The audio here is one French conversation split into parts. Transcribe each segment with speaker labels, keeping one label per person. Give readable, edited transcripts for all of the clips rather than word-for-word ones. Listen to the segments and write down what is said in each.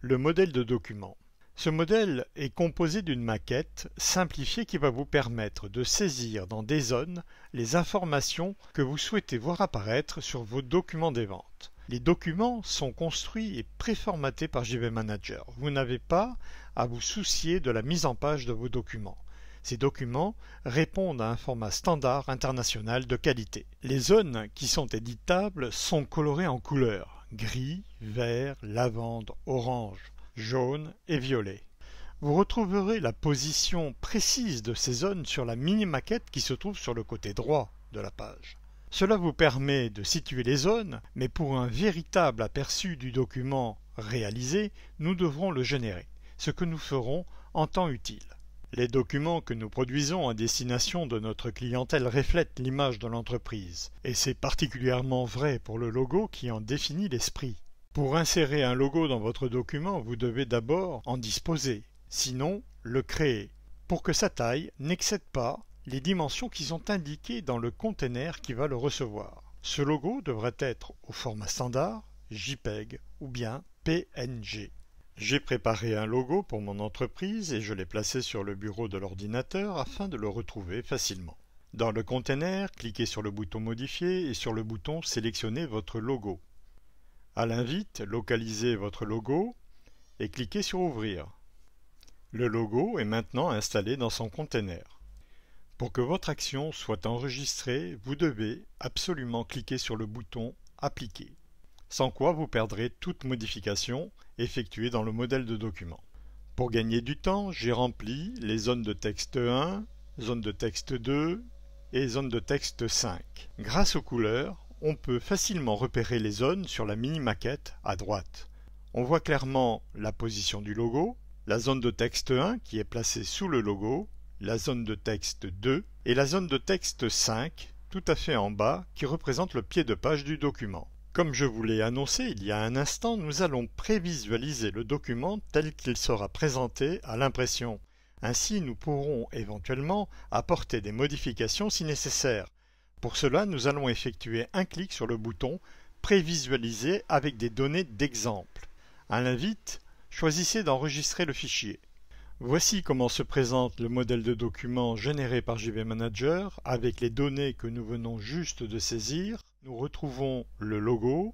Speaker 1: Le modèle de document. Ce modèle est composé d'une maquette simplifiée qui va vous permettre de saisir dans des zones les informations que vous souhaitez voir apparaître sur vos documents des ventes. Les documents sont construits et préformatés par JB Manager. Vous n'avez pas à vous soucier de la mise en page de vos documents. Ces documents répondent à un format standard international de qualité. Les zones qui sont éditables sont colorées en couleurs: gris, vert, lavande, orange, jaune et violet. Vous retrouverez la position précise de ces zones sur la mini-maquette qui se trouve sur le côté droit de la page. Cela vous permet de situer les zones, mais pour un véritable aperçu du document réalisé, nous devrons le générer, ce que nous ferons en temps utile. Les documents que nous produisons à destination de notre clientèle reflètent l'image de l'entreprise, et c'est particulièrement vrai pour le logo qui en définit l'esprit. Pour insérer un logo dans votre document, vous devez d'abord en disposer, sinon le créer, pour que sa taille n'excède pas les dimensions qui sont indiquées dans le conteneur qui va le recevoir. Ce logo devrait être au format standard, JPEG ou bien PNG. J'ai préparé un logo pour mon entreprise et je l'ai placé sur le bureau de l'ordinateur afin de le retrouver facilement. Dans le conteneur, cliquez sur le bouton Modifier et sur le bouton Sélectionnez votre logo. À l'invite, localisez votre logo et cliquez sur Ouvrir. Le logo est maintenant installé dans son conteneur. Pour que votre action soit enregistrée, vous devez absolument cliquer sur le bouton Appliquer, sans quoi vous perdrez toute modification effectuée dans le modèle de document. Pour gagner du temps, j'ai rempli les zones de texte 1, zone de texte 2 et zone de texte 5. Grâce aux couleurs, on peut facilement repérer les zones sur la mini-maquette à droite. On voit clairement la position du logo, la zone de texte 1 qui est placée sous le logo, la zone de texte 2 et la zone de texte 5 tout à fait en bas qui représente le pied de page du document. Comme je vous l'ai annoncé il y a un instant, nous allons prévisualiser le document tel qu'il sera présenté à l'impression. Ainsi, nous pourrons éventuellement apporter des modifications si nécessaire. Pour cela, nous allons effectuer un clic sur le bouton Prévisualiser avec des données d'exemple. À l'invite, choisissez d'enregistrer le fichier. Voici comment se présente le modèle de document généré par JB Manager avec les données que nous venons juste de saisir. Nous retrouvons le logo,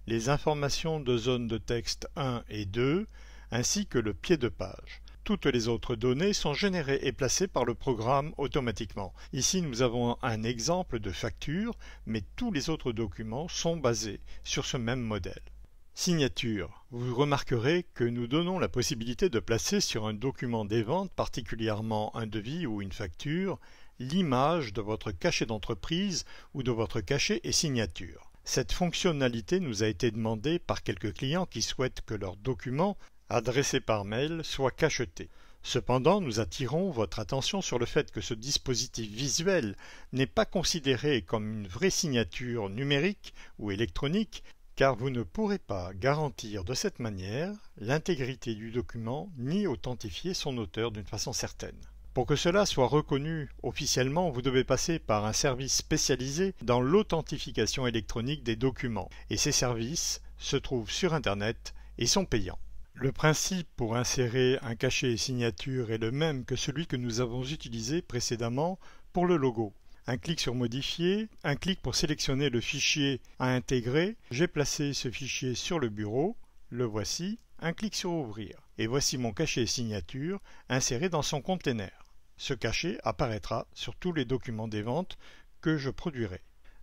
Speaker 1: les informations de zone de texte 1 et 2, ainsi que le pied de page. Toutes les autres données sont générées et placées par le programme automatiquement. Ici, nous avons un exemple de facture, mais tous les autres documents sont basés sur ce même modèle. Signature. Vous remarquerez que nous donnons la possibilité de placer sur un document des ventes, particulièrement un devis ou une facture, l'image de votre cachet d'entreprise ou de votre cachet et signature. Cette fonctionnalité nous a été demandée par quelques clients qui souhaitent que leurs documents adressés par mail soient cachetés. Cependant, nous attirons votre attention sur le fait que ce dispositif visuel n'est pas considéré comme une vraie signature numérique ou électronique, car vous ne pourrez pas garantir de cette manière l'intégrité du document ni authentifier son auteur d'une façon certaine. Pour que cela soit reconnu officiellement, vous devez passer par un service spécialisé dans l'authentification électronique des documents, et ces services se trouvent sur Internet et sont payants. Le principe pour insérer un cachet et signature est le même que celui que nous avons utilisé précédemment pour le logo. Un clic sur Modifier, un clic pour sélectionner le fichier à intégrer. J'ai placé ce fichier sur le bureau, le voici, un clic sur Ouvrir. Et voici mon cachet et signature inséré dans son conteneur. Ce cachet apparaîtra sur tous les documents des ventes que je produirai.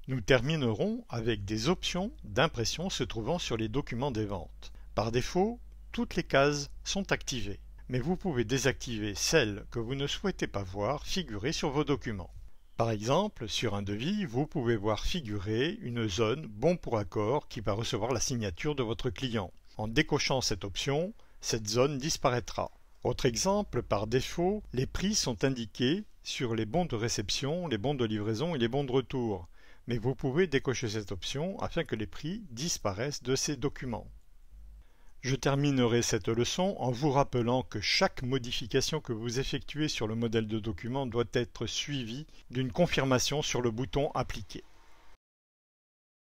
Speaker 1: Nous terminerons avec des options d'impression se trouvant sur les documents des ventes. Par défaut, toutes les cases sont activées, mais vous pouvez désactiver celles que vous ne souhaitez pas voir figurer sur vos documents. Par exemple, sur un devis, vous pouvez voir figurer une zone bon pour accord qui va recevoir la signature de votre client. En décochant cette option, cette zone disparaîtra. Autre exemple, par défaut, les prix sont indiqués sur les bons de réception, les bons de livraison et les bons de retour. Mais vous pouvez décocher cette option afin que les prix disparaissent de ces documents. Je terminerai cette leçon en vous rappelant que chaque modification que vous effectuez sur le modèle de document doit être suivie d'une confirmation sur le bouton Appliquer.